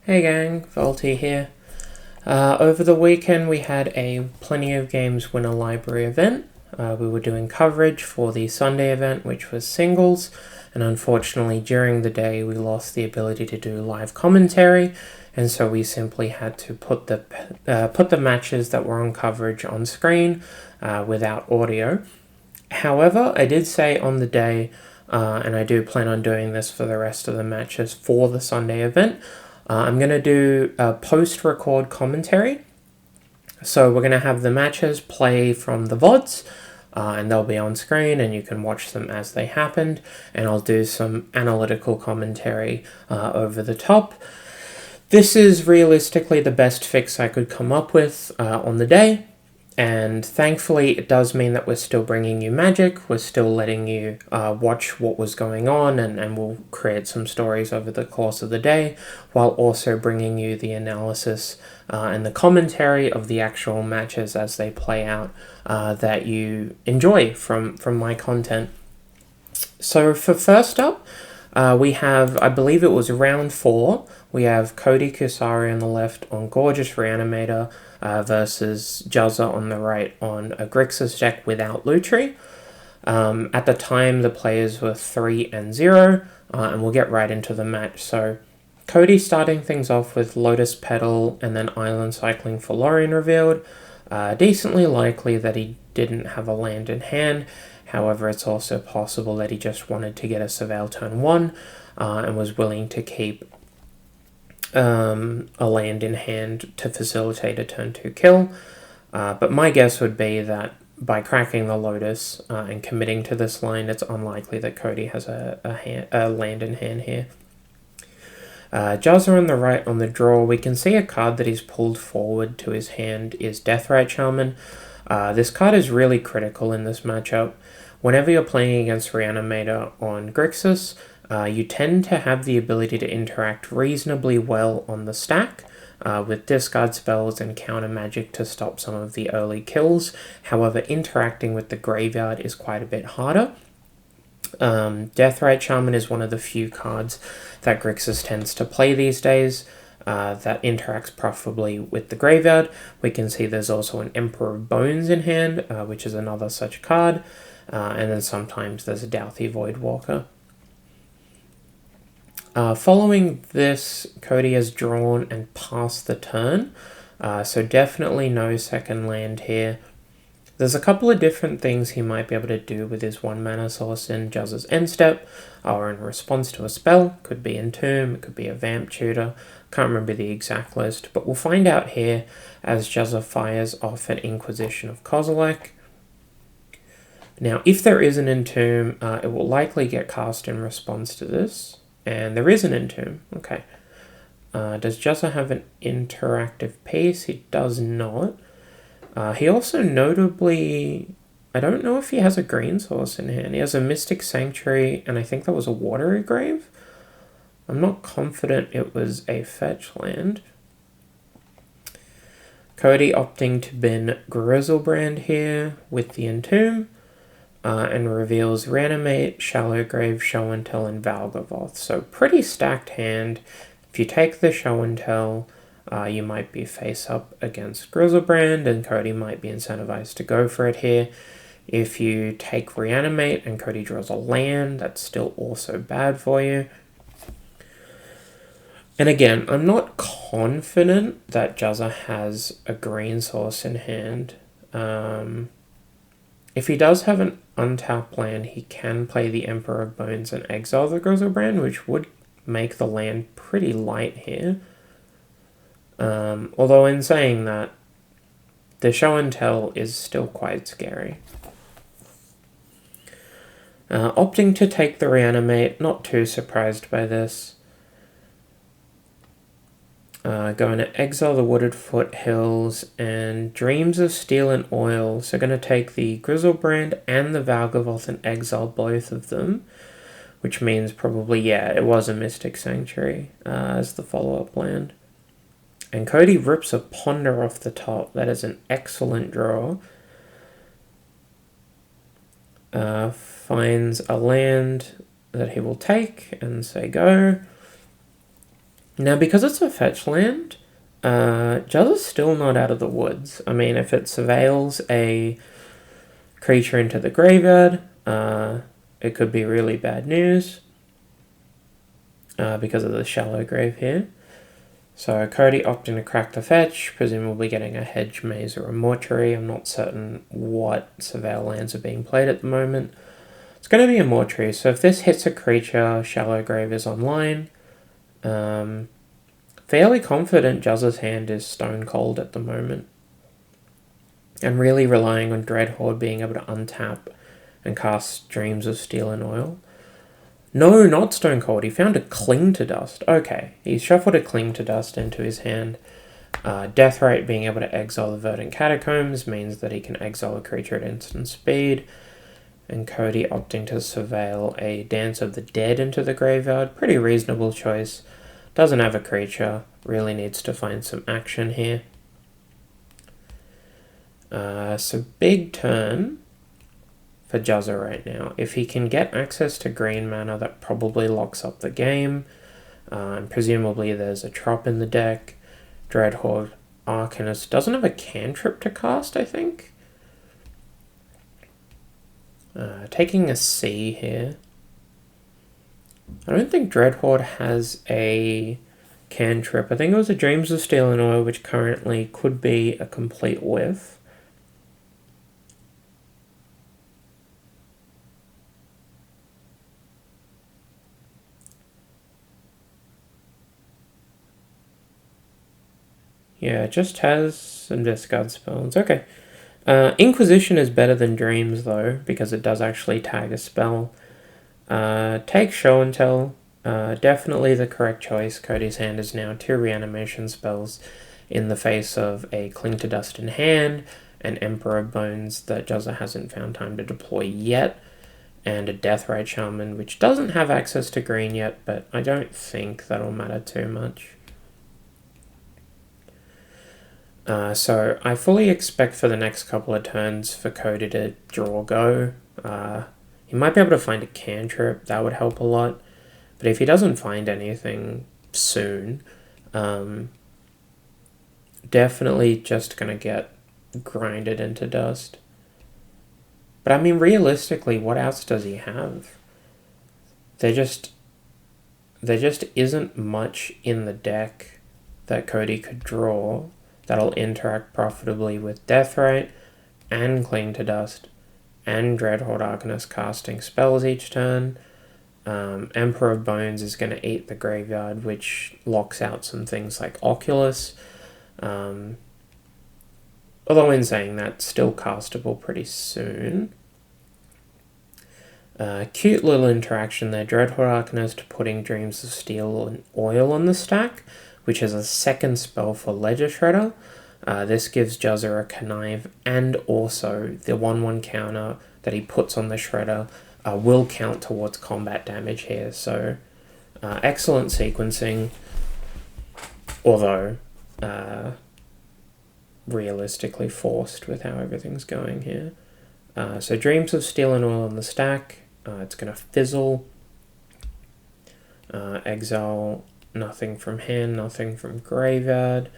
Hey gang, Volty here. Over the weekend we had a Plenty of Games Winner Library event. We were doing coverage for the Sunday event, which was singles, and unfortunately during the day we lost the ability to do live commentary, and so we simply had to put the matches that were on coverage on screen without audio. However, I did say on the day, and I do plan on doing this for the rest of the matches for the Sunday event, I'm going to do a post-record commentary. So we're going to have the matches play from the VODs, and they'll be on screen and you can watch them as they happened. And I'll do some analytical commentary over the top. This is realistically the best fix I could come up with on the day. And thankfully, it does mean that we're still bringing you magic. We're still letting you watch what was going on, and we'll create some stories over the course of the day, while also bringing you the analysis and the commentary of the actual matches as they play out that you enjoy from my content. So for first up, we have, I believe it was round 4, we have Cody Kusari on the left on Gorgeous Reanimator versus Juzza on the right on a Grixis deck without Lutri. At the time, the players were 3-0, and we'll get right into the match. So Cody starting things off with Lotus Petal and then Island Cycling for Lorien revealed. Decently likely that he didn't have a land in hand. However, it's also possible that he just wanted to get a Surveil turn 1 and was willing to keep a land in hand to facilitate a turn 2 kill. But my guess would be that by cracking the Lotus and committing to this line, it's unlikely that Cody has a land in hand here. Juzza on the right on the draw, we can see a card that he's pulled forward to his hand is Deathrite Shaman. This card is really critical in this matchup. Whenever you're playing against Reanimator on Grixis, you tend to have the ability to interact reasonably well on the stack with discard spells and counter magic to stop some of the early kills. However, interacting with the graveyard is quite a bit harder. Deathrite Shaman is one of the few cards that Grixis tends to play these days that interacts preferably with the graveyard. We can see there's also an Emperor of Bones in hand, which is another such card. And then sometimes there's a Douthie Voidwalker. Following this, Cody has drawn and passed the turn, so definitely no second land here. There's a couple of different things he might be able to do with his 1 mana source in Juzza's end step, or in response to a spell. Could be Entomb, it could be a Vamp Tutor, can't remember the exact list, but we'll find out here as Juzza fires off an Inquisition of Kozilek. Now, if there is an Entomb, it will likely get cast in response to this. And there is an Entomb. Okay. Does Juzza have an interactive piece? He does not. He also notably... I don't know if he has a green source in hand. He has a Mystic Sanctuary, and I think that was a Watery Grave. I'm not confident it was a fetch land. Cody opting to bin Grizzlebrand here with the Entomb. And reveals Reanimate, Shallow Grave, Show and Tell, and Valgavoth. So pretty stacked hand. If you take the Show and Tell, you might be face up against Grizzlebrand, and Cody might be incentivized to go for it here. If you take Reanimate and Cody draws a land, that's still also bad for you. And again, I'm not confident that Juzza has a green source in hand. If he does have an untapped land, he can play the Emperor of Bones and exile the Grizzlebrand, which would make the land pretty light here. Although in saying that, the Show and Tell is still quite scary. Opting to take the Reanimate, not too surprised by this. Going to exile the Wooded Foothills and Dreams of Steel and Oil. So going to take the Grizzlebrand and the Valgavoth and exile both of them. Which means probably, yeah, it was a Mystic Sanctuary as the follow-up land. And Cody rips a Ponder off the top. That is an excellent draw. Finds a land that he will take and say go. Now, because it's a fetch land, Jazz is still not out of the woods. I mean, if it surveils a creature into the graveyard, it could be really bad news because of the shallow grave here. So Cody opting to crack the fetch, presumably getting a hedge, maze, or a mortuary. I'm not certain what surveil lands are being played at the moment. It's going to be a mortuary, so if this hits a creature, shallow grave is online. Fairly confident Jazz's hand is stone cold at the moment. And really relying on Dreadhorde being able to untap and cast Dreams of Steel and Oil. No, not Stone Cold. He found a Cling to Dust. Okay, he shuffled a Cling to Dust into his hand. Deathrite being able to exile the Verdant Catacombs means that he can exile a creature at instant speed. And Cody opting to surveil a Dance of the Dead into the graveyard. Pretty reasonable choice. Doesn't have a creature. Really needs to find some action here. So big turn for Juzza right now. If he can get access to green mana, that probably locks up the game. And presumably there's a Trop in the deck. Dreadhorde Arcanist doesn't have a cantrip to cast, I think. Taking a C here. I don't think Dreadhorde has a cantrip. I think it was a Dreams of Steel and Oil, which currently could be a complete whiff. Yeah, it just has some discard spells. Okay. Inquisition is better than Dreams, though, because it does actually tag a spell. Take Show and Tell. Definitely the correct choice. Cody's hand is now 2 reanimation spells in the face of a Cling to Dust in hand, an Emperor of Bones that Juzza hasn't found time to deploy yet, and a Deathrite Shaman, which doesn't have access to green yet, but I don't think that'll matter too much. So I fully expect for the next couple of turns for Cody to draw go. He might be able to find a cantrip, that would help a lot. But if he doesn't find anything soon, definitely just going to get grinded into dust. But I mean, realistically, what else does he have? There just isn't much in the deck that Cody could draw that'll interact profitably with Deathrite and Cling to Dust and Dreadhorde Arcanist casting spells each turn. Emperor of Bones is going to eat the graveyard, which locks out some things like Oculus. Although in saying that, still castable pretty soon. Cute little interaction there. Dreadhorde Arcanist putting Dreams of Steel and Oil on the stack, which is a second spell for Ledger Shredder. This gives Juzza a Connive, and also the 1/1 counter that he puts on the Shredder will count towards combat damage here. So excellent sequencing, although realistically forced with how everything's going here. So Dreams of Steel and Oil on the stack. It's going to fizzle. Exile nothing from hand, nothing from graveyard.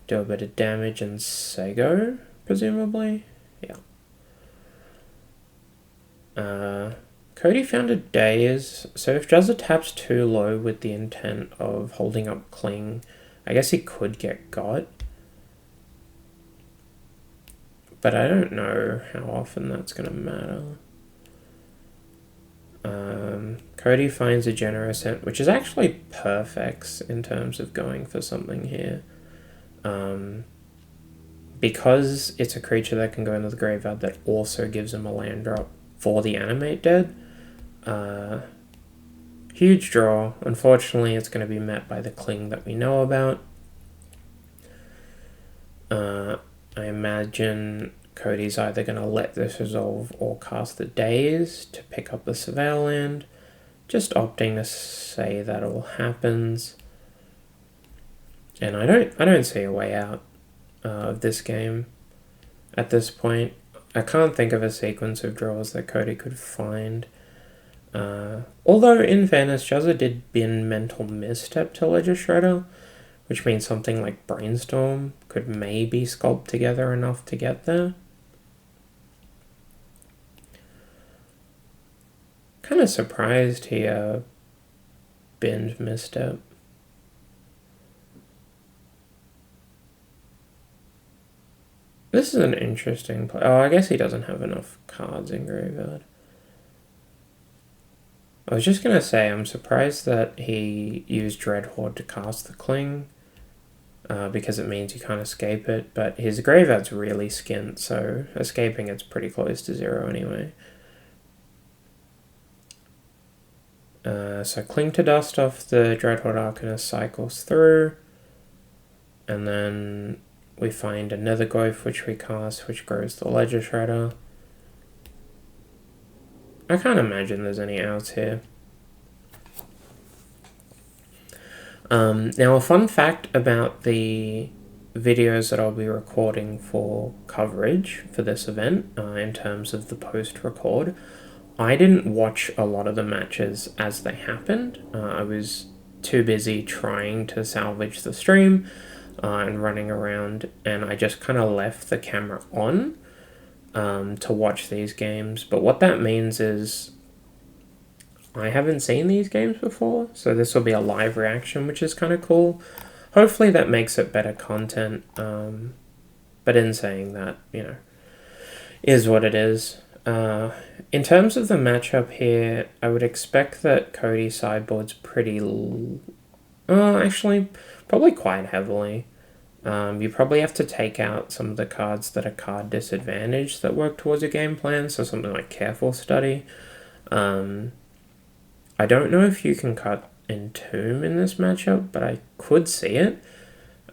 Do a bit of damage and Sego, presumably. Yeah. Cody found a Daze, so if Juzza taps too low with the intent of holding up Cling, I guess he could get got. But I don't know how often that's going to matter. Cody finds a Generous Hint, which is actually perfect in terms of going for something here. Because it's a creature that can go into the graveyard that also gives him a land drop for the Animate Dead. Huge draw. Unfortunately, it's going to be met by the Cling that we know about. I imagine Cody's either going to let this resolve or cast the Daze to pick up the Surveil land. Just opting to say that all happens. And I don't see a way out of this game at this point. I can't think of a sequence of draws that Cody could find. Although, in fairness, Juzza did bin Mental Misstep to Ledger Shredder, which means something like Brainstorm could maybe sculpt together enough to get there. Kind of surprised he binned Misstep. This is an interesting play. Oh, I guess he doesn't have enough cards in graveyard. I was just going to say, I'm surprised that he used Dreadhorde to cast the Cling, because it means you can't escape it, but his graveyard's really skint, so escaping it's pretty close to 0 anyway. So Cling to dust off the Dreadhorde Arcanist cycles through, and then we find another Nethergoyf which we cast, which grows the Ledger Shredder. I can't imagine there's any outs here. Now, a fun fact about the videos that I'll be recording for coverage for this event, in terms of the post-record, I didn't watch a lot of the matches as they happened. I was too busy trying to salvage the stream and running around, and I just kind of left the camera on to watch these games. But what that means is I haven't seen these games before, so this will be a live reaction, which is kind of cool. Hopefully that makes it better content, but in saying that, you know, is what it is. In terms of the matchup here, I would expect that Cody sideboards pretty... actually, probably quite heavily. You probably have to take out some of the cards that are card disadvantaged that work towards your game plan, so something like Careful Study. I don't know if you can cut Entomb in this matchup, but I could see it.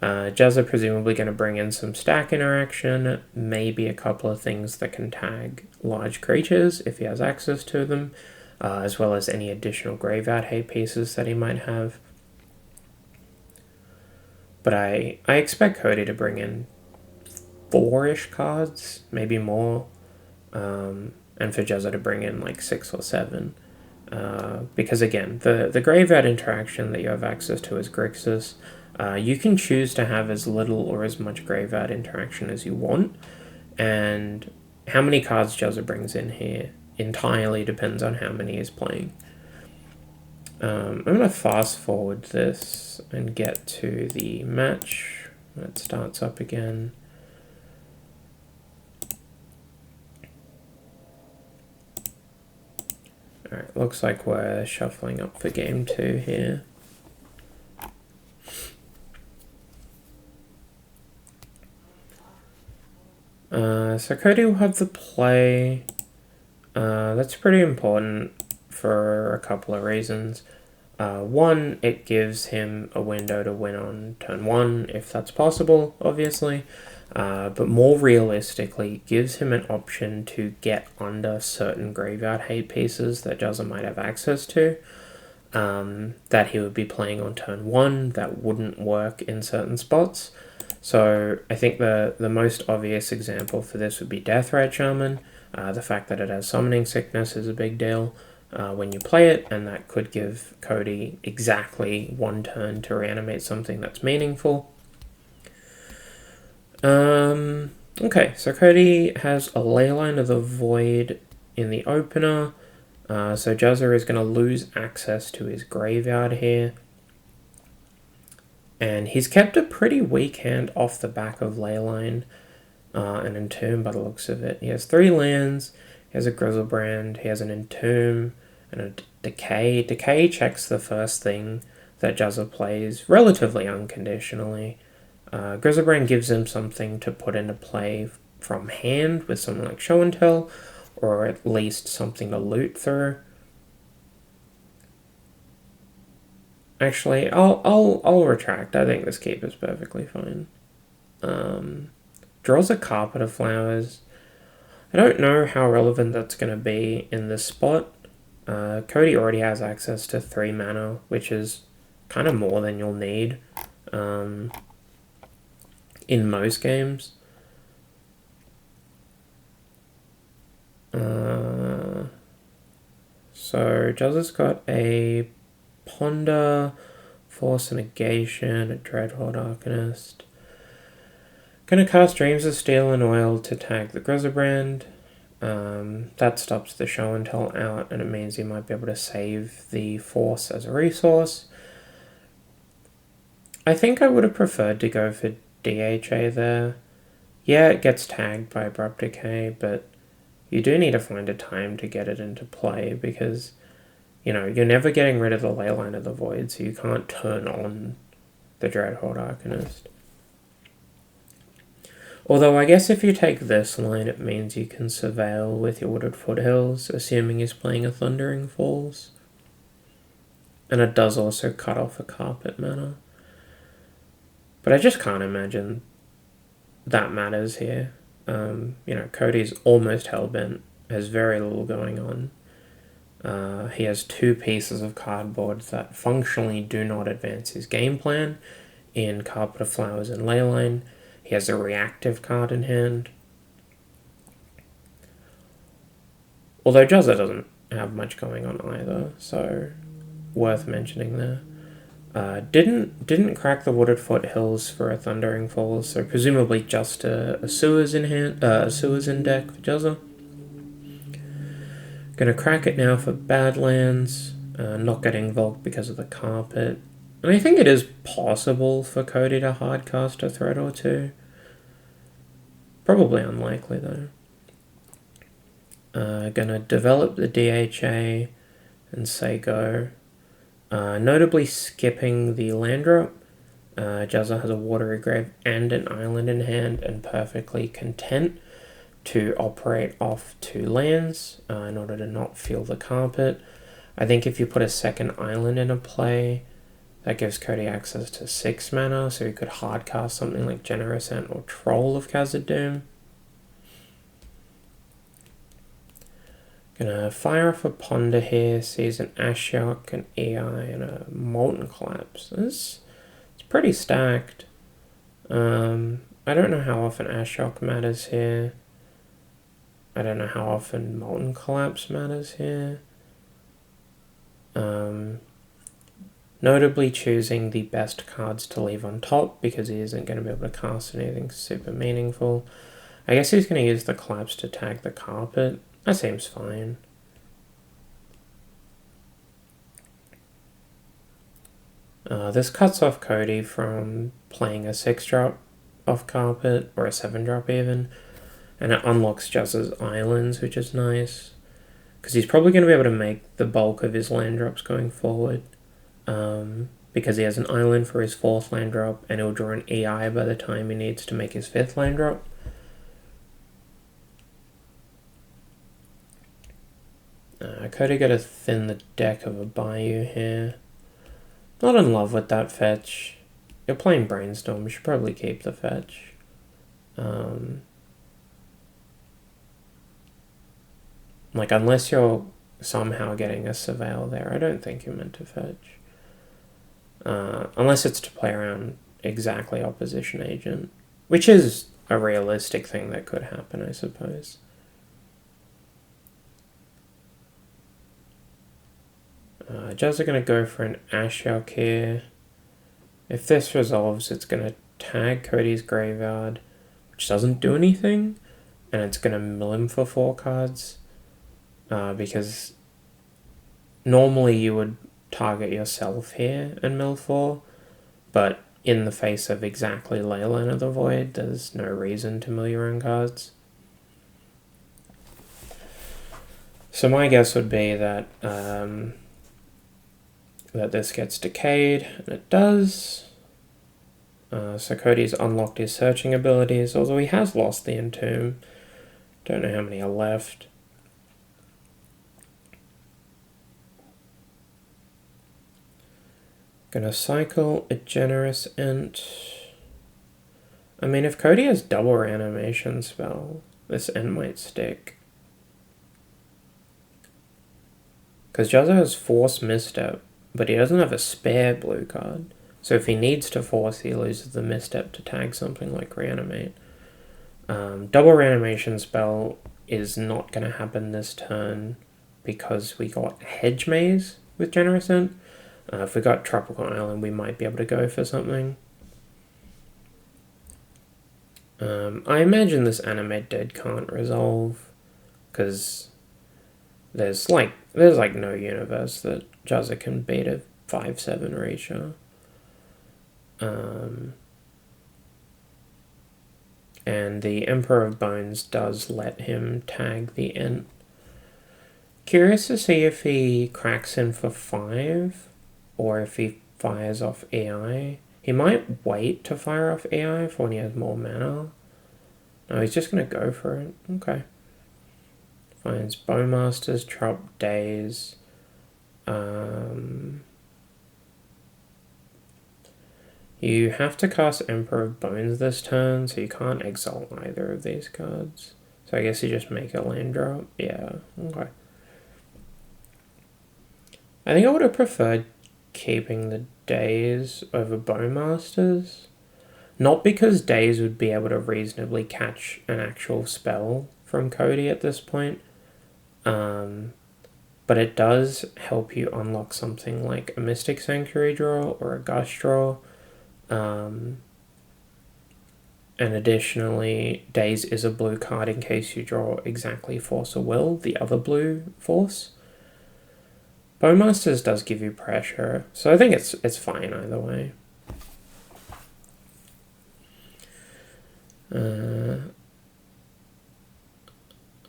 Juzza presumably going to bring in some stack interaction, maybe a couple of things that can tag large creatures if he has access to them, as well as any additional graveyard hate pieces that he might have. But I expect Cody to bring in 4-ish cards, maybe more, and for Juzza to bring in like 6 or 7. Because again, the graveyard interaction that you have access to is Grixis. You can choose to have as little or as much graveyard interaction as you want, and how many cards Juzza brings in here entirely depends on how many he's playing. I'm going to fast forward this and get to the match. It starts up again. Alright, looks like we're shuffling up for game 2 here. So Cody will have the play. That's pretty important for a couple of reasons. One, it gives him a window to win on turn 1, if that's possible, obviously. But more realistically, gives him an option to get under certain graveyard hate pieces that Juzza might have access to, that he would be playing on turn 1 that wouldn't work in certain spots. So I think the most obvious example for this would be Deathrite Shaman. The fact that it has Summoning Sickness is a big deal when you play it, and that could give Cody exactly 1 turn to reanimate something that's meaningful. Okay, so Cody has a Leyline of the Void in the opener, so Juzza is going to lose access to his graveyard here. And he's kept a pretty weak hand off the back of Leyline and Entomb by the looks of it. He has 3 lands, he has a Grizzlebrand, he has an Entomb, and a Decay. Decay checks the first thing that Juzza plays relatively unconditionally. Grizzlebrand gives him something to put into play from hand with something like Show and Tell, or at least something to loot through. Actually, I'll retract. I think this keep is perfectly fine. Draws a Carpet of Flowers. I don't know how relevant that's going to be in this spot. Cody already has access to 3 mana, which is kind of more than you'll need in most games. So Jazza's got a Ponder, Force of Negation, a Dreadhorde Arcanist. Gonna cast Dreams of Steel and Oil to tag the Griselbrand. That stops the show and tell out, and it means you might be able to save the Force as a resource. I think I would have preferred to go for DHA there. Yeah, it gets tagged by Abrupt Decay, but you do need to find a time to get it into play because, you know, you're never getting rid of the Leyline of the Void, so you can't turn on the Dreadhorde Arcanist. Although I guess if you take this line, it means you can Surveil with your Wooded Foothills, assuming he's playing a Thundering Falls. And it does also cut off a Carpet mana. But I just can't imagine that matters here. You know, Cody's almost hellbent, has very little going on. He has 2 pieces of cardboard that functionally do not advance his game plan in Carpet of Flowers and Leyline. He has a reactive card in hand. Although Juzza doesn't have much going on either, so worth mentioning there. Didn't crack the Wooded Foothills for a Thundering Falls, so presumably just a Sewers in hand, Sewers in deck for Juzza. Gonna crack it now for Badlands, not getting Volk because of the Carpet. And I think it is possible for Cody to hardcast a threat or two. Probably unlikely though. Gonna develop the DHA and say go. Notably skipping the land drop. Juzza has a Watery Grave and an island in hand and perfectly content to operate off 2 lands in order to not feel the Carpet. I think if you put a second island in a play, that gives Cody access to 6 mana, so he could hardcast something like Generous Ant or Troll of Khazad-dûm. Gonna fire off a Ponder here, sees an Ashiok, an EI, and a Molten Collapse. It's pretty stacked. I don't know how often Ashiok matters here. I don't know how often Molten Collapse matters here. Notably choosing the best cards to leave on top because he isn't going to be able to cast anything super meaningful. I guess he's going to use the Collapse to tag the Carpet. That seems fine. This cuts off Cody from playing a 6-drop off Carpet, or a 7-drop even, and it unlocks Juzza's Islands, which is nice, because he's probably going to be able to make the bulk of his land drops going forward, because he has an island for his 4th land drop, and he'll draw an EI by the time he needs to make his 5th land drop. Cody got to thin the deck of a Bayou here. Not in love with that fetch. You're playing Brainstorm, you should probably keep the fetch. Like, unless you're somehow getting a Surveil there, I don't think you're meant to fetch. Unless it's to play around exactly Opposition Agent, which is a realistic thing that could happen, I suppose. Jazz are going to go for an Ashiok here. If this resolves, it's going to tag Cody's Graveyard, which doesn't do anything, and it's going to mill him for 4 cards, because normally you would target yourself here and mill 4, but in the face of exactly Leyline of the Void, there's no reason to mill your own cards. So my guess would be that that this gets decayed, and it does. So Cody's unlocked his searching abilities, although he has lost the Entomb. Don't know how many are left. Gonna cycle a Generous Ant. I mean, if Cody has double Reanimation spell, this Ant might stick. Because Juzza has Force Misstep, but he doesn't have a spare blue card. So if he needs to force, he loses the Misstep to tag something like Reanimate. Double Reanimation spell is not going to happen this turn, because we got Hedge Maze with Generous Ent. If we got Tropical Island, we might be able to go for something. I imagine this Animate Dead can't resolve, because there's like no universe that Juzza can beat a 5/7 Reacher. And the Emperor of Bones does let him tag the Ent. Curious to see if he cracks in for 5, or if he fires off AI. He might wait to fire off AI for when he has more mana. No, he's just going to go for it. Okay. Finds Bowmasters, Trop Days. You have to cast Emperor of Bones this turn, so you can't exalt either of these cards. So I guess you just make a land drop. Yeah, okay. I think I would have preferred keeping the Days over Bowmasters. Not because Days would be able to reasonably catch an actual spell from Cody at this point. But it does help you unlock something like a Mystic Sanctuary draw or a Gust draw. And additionally, Days is a blue card in case you draw exactly Force of Will, the other blue force. Bowmasters does give you pressure, so I think it's fine either way.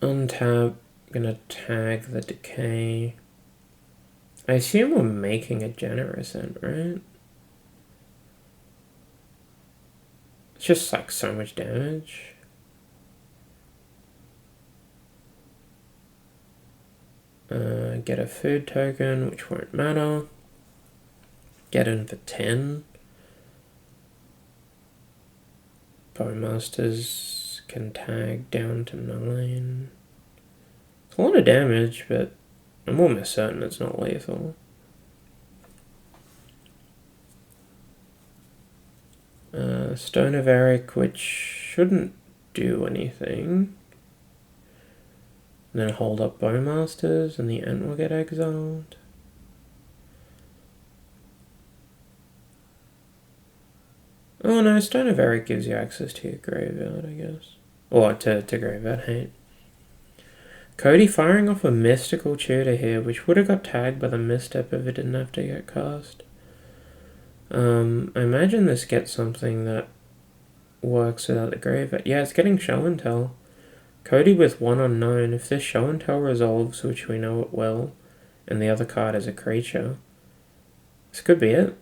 Untap, gonna tag the Decay. I assume we're making a Generous Ent, right? It's just like so much damage. Get a food token, which won't matter. Get in for 10. Bowmasters can tag down to 9. It's a lot of damage, but I'm almost certain it's not lethal. Stone of Eric, which shouldn't do anything. And then hold up Bowmasters, and the Ent will get exiled. Oh no, Stone of Eric gives you access to your graveyard, I guess. Or to graveyard hate. Cody firing off a Mystical Tutor here, which would have got tagged by the misstep if it didn't have to get cast. I imagine this gets something that works without the graveyard. Yeah, it's getting Show and Tell. Cody with 1 unknown. If this Show and Tell resolves, which we know it will, and the other card is a creature, this could be it.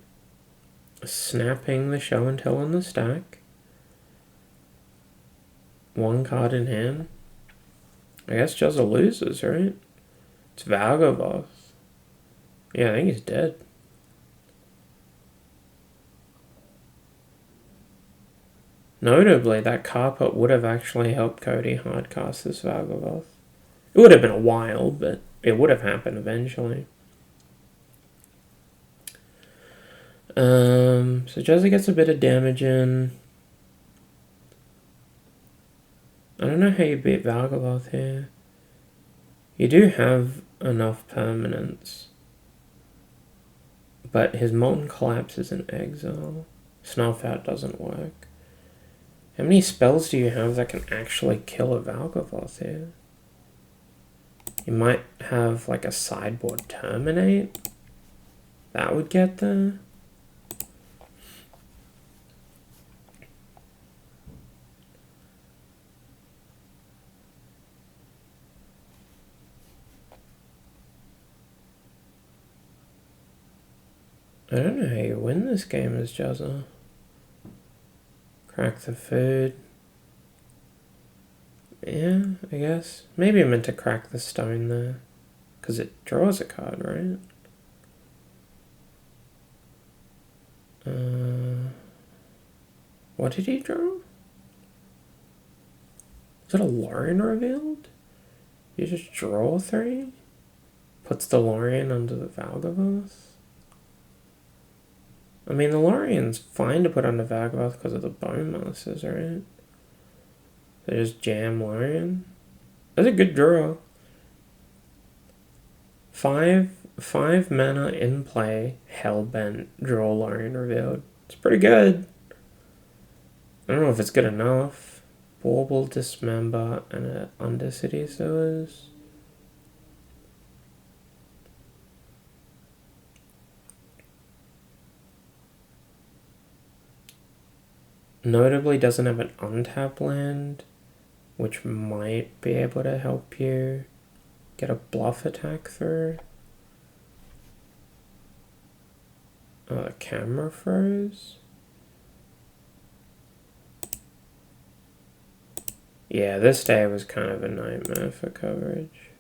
Snapping the Show and Tell on the stack. 1 card in hand. I guess Juzza loses, right? It's Valgavoth. Yeah, I think he's dead. Notably, that carpet would have actually helped Cody hardcast this Valgavoth. It would have been a while, but it would have happened eventually. So Juzza gets a bit of damage in. I don't know how you beat Valgavoth here. You do have enough permanents. But his Molten Collapse is in exile. Snuff Out doesn't work. How many spells do you have that can actually kill a Valgavoth here? You might have like a sideboard Terminate. That would get there. I don't know how you win this game as Juzza. Crack the food. Yeah, I guess. Maybe I meant to crack the stone there. Because it draws a card, right? What did he draw? Is it a Lorien revealed? You just draw 3? Puts the Lorien under the Valgavoth? I mean, the Lorien's fine to put under Valgavoth because of the Bowmasters, right? They just jam Lorien. That's a good draw. Five mana in play, Hellbent, draw Lorien revealed. It's pretty good. I don't know if it's good enough. Bauble, Dismember, and an Undercity Sewers. Notably doesn't have an untapped land, which might be able to help you get a bluff attack through. Oh, the camera froze. Yeah, this day was kind of a nightmare for coverage.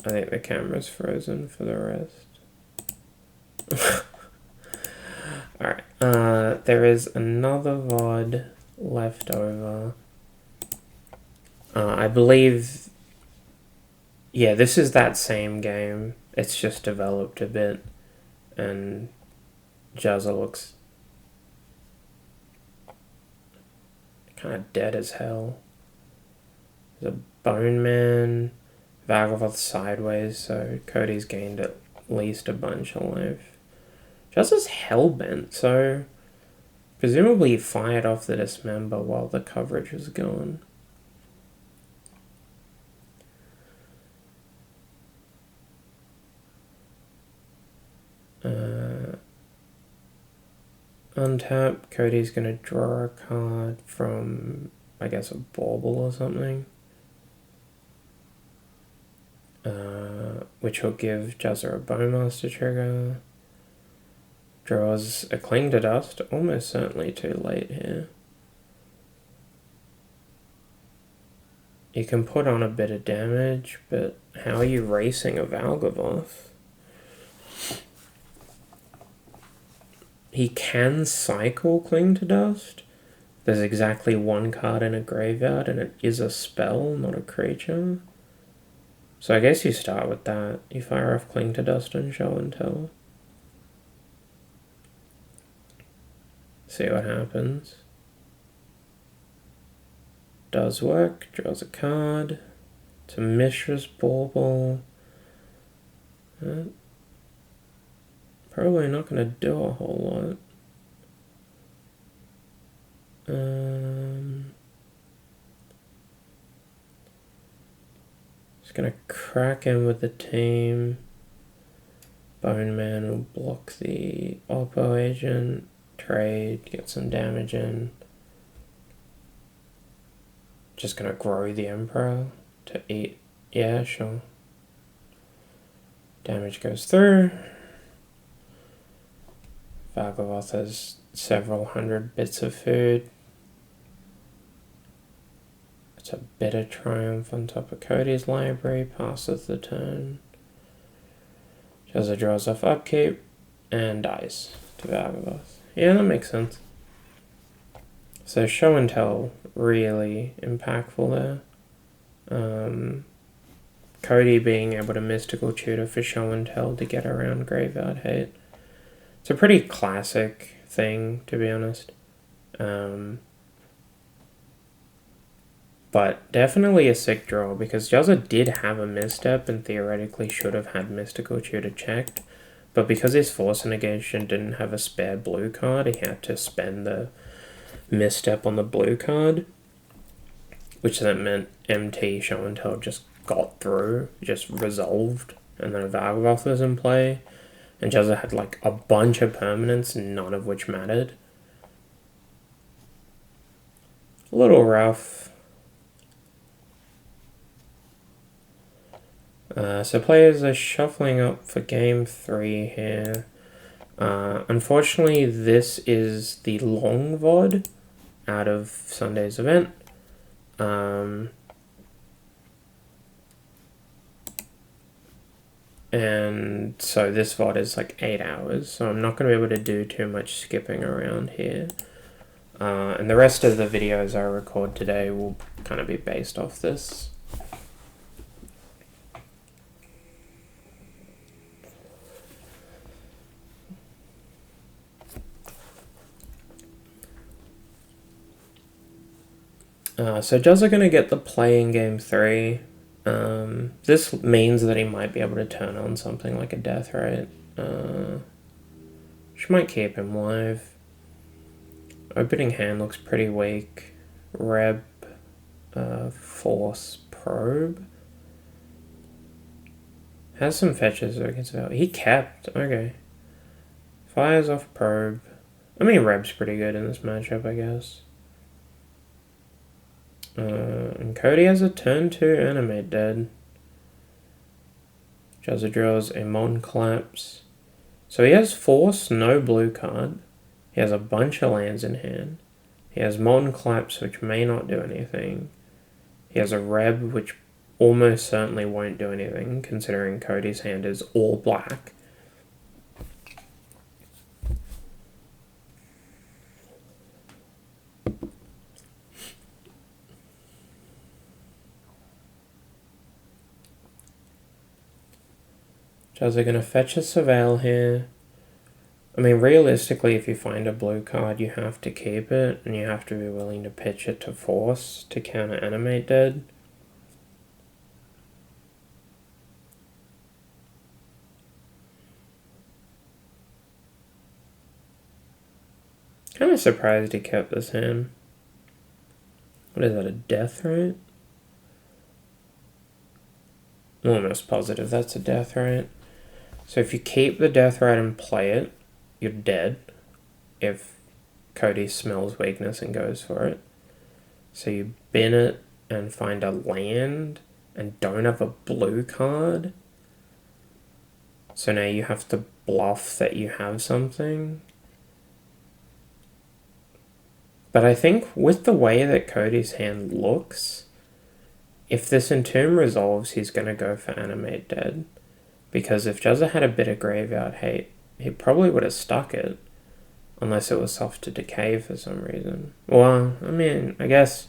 I think the camera's frozen for the rest. Alright, there is another VOD left over. I believe... Yeah, this is that same game. It's just developed a bit. And Jazza looks kind of dead as hell. There's a Bone Man, Vagavoth sideways, so Cody's gained at least a bunch of life. Jazza's hellbent, so presumably he fired off the Dismember while the coverage was gone. Untap, Cody's gonna draw a card from, I guess, a Bauble or something. Which will give Jazza a Bowmaster trigger. Draws a Cling to Dust, almost certainly too late here. You can put on a bit of damage, but how are you racing a Valgavoth? He can cycle Cling to Dust. There's exactly one card in a graveyard, and it is a spell, not a creature. So I guess you start with that. You fire off Cling to Dust and Show and Tell. See what happens. Does work. Draws a card. It's a Mishra's Bauble. Probably not going to do a whole lot. Just going to crack in with the team. Bone Man will block the Oppo agent. Trade, get some damage in. Just going to grow the Emperor to eat. Yeah, sure. Damage goes through. Valgavoth has several hundred bits of food. It's a Bitter Triumph on top of Cody's library, passes the turn. Jazza draws off upkeep and dies to Valgavoth. Yeah, that makes sense. So Show and Tell, really impactful there. Cody being able to Mystical Tutor for Show and Tell to get around Graveyard Hate. It's a pretty classic thing, to be honest. But definitely a sick draw, because Jazza did have a misstep and theoretically should have had Mystical Tutor checked. But because his Force Negation didn't have a spare blue card, he had to spend the misstep on the blue card. Which then meant MT Show and Tell just got through, just resolved, and then a Valgavoth was in play. And Jazza had like a bunch of permanents, none of which mattered. A little rough. So players are shuffling up for game 3 here. Unfortunately, this is the long VOD out of Sunday's event. And so this VOD is like 8 hours, so I'm not going to be able to do too much skipping around here. And the rest of the videos I record today will kind of be based off this. So Jazza are going to get the play in game 3. This means that he might be able to turn on something like a death rate, which might keep him live. Opening hand looks pretty weak. Reb, force, probe. Has some fetches against it. He kept, okay. Fires off probe. I mean, Reb's pretty good in this matchup, I guess. And Cody has a turn 2 animate dead. Jazza draws a Molten Collapse. So he has Force, no blue card. He has a bunch of lands in hand. He has Molten Collapse, which may not do anything. He has a Reb, which almost certainly won't do anything, considering Cody's hand is all black. Jazza gonna fetch a Surveil here. I mean, realistically, if you find a blue card, you have to keep it, and you have to be willing to pitch it to Force to counter Animate Dead. Kind of surprised he kept this hand. What is that, a death rate? Almost positive that's a death rate. So if you keep the death rate and play it, you're dead if Cody smells weakness and goes for it. So you bin it and find a land and don't have a blue card. So now you have to bluff that you have something. But I think with the way that Cody's hand looks, if this Entomb resolves, he's going to go for Animate Dead. Because if Jazza had a bit of graveyard hate, he probably would have stuck it. Unless it was soft to decay for some reason. Well, I mean, I guess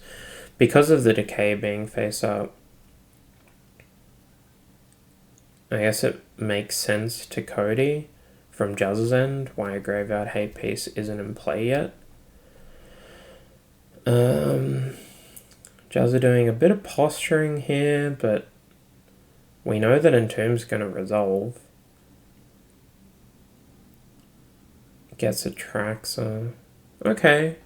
because of the decay being face up, I guess it makes sense to Cody from Jazza's end why a graveyard hate piece isn't in play yet. Jazza doing a bit of posturing here, but we know that Entomb's going to resolve. Gets Atraxa. Okay.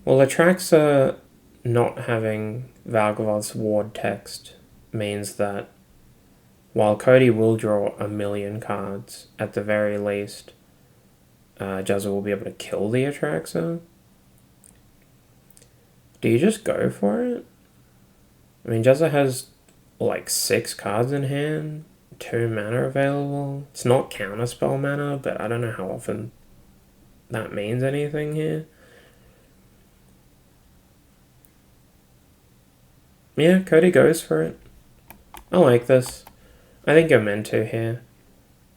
Well, Atraxa not having Valgavoth's ward text means that while Cody will draw a million cards, at the very least, Jazza will be able to kill the Atraxa. Do you just go for it? I mean, Jazza has like 6 cards in hand, 2 mana available. It's not counterspell mana, but I don't know how often that means anything here. Yeah, Cody goes for it. I like this. I think you're meant to here.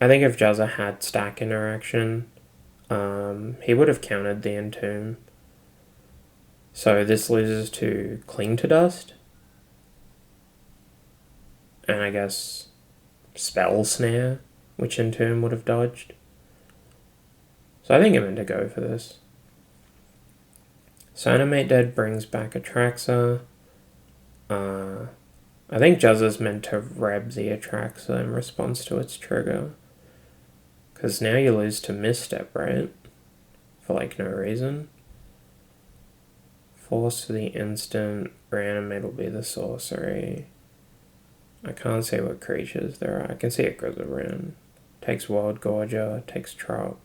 I think if Jazza had stack interaction, he would have countered the Entomb. So this loses to Cling to Dust. And I guess Spell Snare, which Entomb would have dodged. So I think I'm meant to go for this. So Animate Dead brings back Atraxa. I think Jazza's meant to Reb the Atraxa in response to its trigger. Because now you lose to Misstep, right? For like no reason. Force for the instant. Reanimate will be the sorcery. I can't see what creatures there are. I can see a Grizzlewren. Takes Wild Gorger. Takes Trop.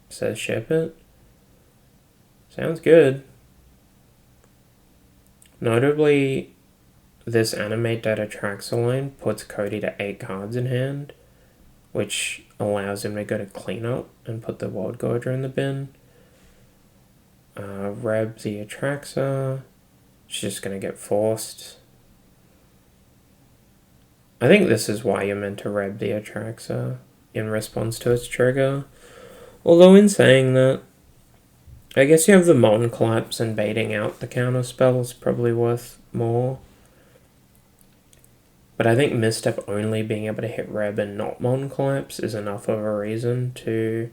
Says ship it. Sounds good. Notably, this Animate Dead Atraxa line puts Cody to 8 cards in hand, which allows him to go to cleanup and put the Wild Gorger in the bin. Reb the Atraxa. She's just going to get forced. I think this is why you're meant to Reb the Atraxa in response to its trigger. Although in saying that, I guess you have the Molten Collapse and baiting out the counter spells probably worth more. But I think Misstep only being able to hit Reb and not Molten Collapse is enough of a reason to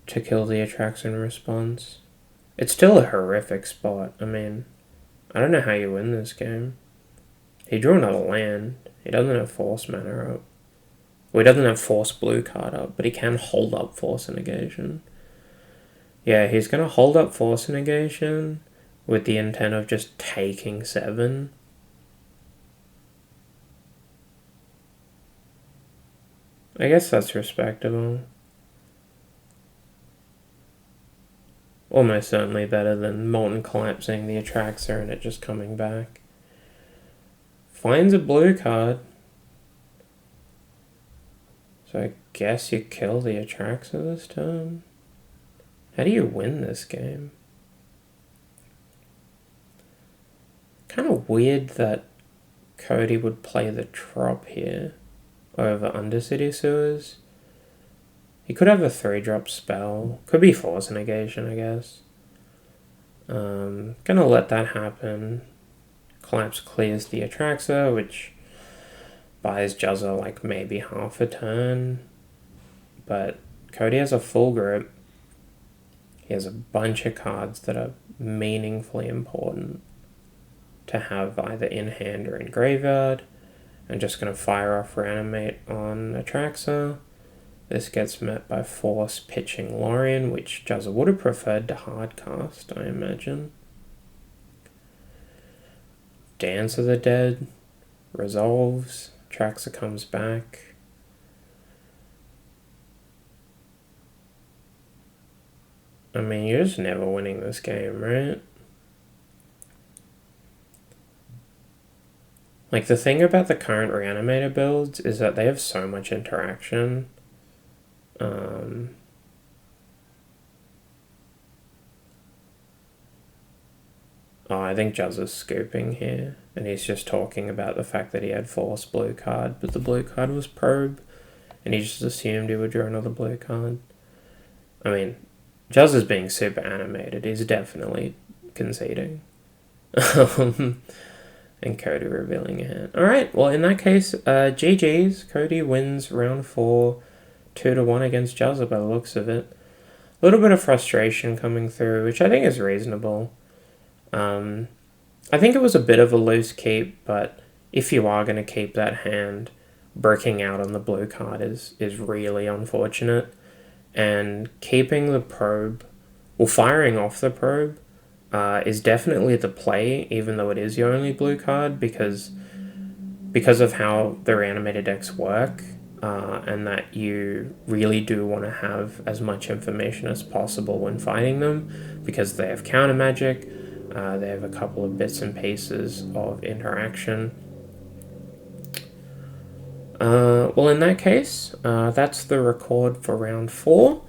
kill the Atraxa in response. It's still a horrific spot. I mean, I don't know how you win this game. He drew another land. He doesn't have force mana up. Well, he doesn't have force blue card up, but he can hold up force negation. Yeah, he's going to hold up force negation with the intent of just taking 7. I guess that's respectable. Almost certainly better than Molten collapsing the Atraxa and it just coming back. Finds a blue card. So I guess you kill the Atraxa this turn. How do you win this game? Kind of weird that Cody would play the drop here over Undercity Sewers. He could have a 3-drop spell. Could be force negation, I guess. Gonna let that happen. Collapse clears the Atraxa, which buys Juzza like maybe half a turn. But Cody has a full grip. He has a bunch of cards that are meaningfully important to have either in hand or in graveyard. I'm just going to fire off Reanimate on Atraxa. This gets met by Force pitching Lorien, which Juzza would have preferred to hardcast, I imagine. Dance of the Dead resolves. Atraxa comes back. I mean, you're just never winning this game, right? Like, the thing about the current Reanimator builds is that they have so much interaction. Oh, I think Juzza's scooping here, and he's just talking about the fact that he had Force blue card, but the blue card was Probe, and he just assumed he would draw another blue card. I mean, Juzza's being super animated. He's definitely conceding. And Cody revealing a hand. Alright, well, in that case, GG's. Cody wins round 4, 2-1 against Juzza by the looks of it. A little bit of frustration coming through, which I think is reasonable. I think it was a bit of a loose keep, but if you are going to keep that hand, breaking out on the blue card is really unfortunate. And keeping the Probe, well, firing off the Probe, is definitely the play, even though it is your only blue card, because of how the Reanimator decks work, and that you really do want to have as much information as possible when fighting them, because they have counter magic, they have a couple of bits and pieces of interaction. Well, in that case, that's the record for round 4.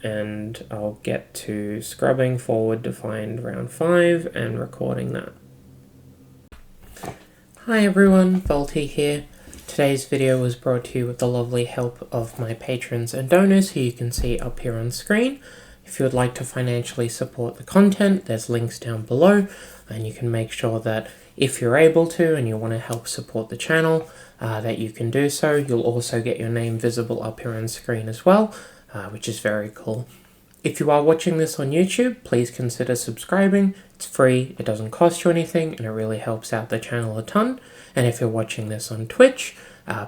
And I'll get to scrubbing forward to find round 5 and recording that. Hi everyone, Volty here. Today's video was brought to you with the lovely help of my patrons and donors who you can see up here on screen. If you would like to financially support the content, there's links down below, and you can make sure that if you're able to and you want to help support the channel, that you can do so. You'll also get your name visible up here on screen as well, which is very cool. If you are watching this on YouTube, please consider subscribing. It's free, it doesn't cost you anything, and it really helps out the channel a ton. And if you're watching this on Twitch,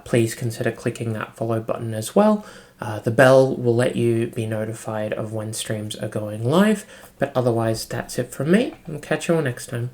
please consider clicking that follow button as well. The bell will let you be notified of when streams are going live, but otherwise that's it from me. I'll catch you all next time.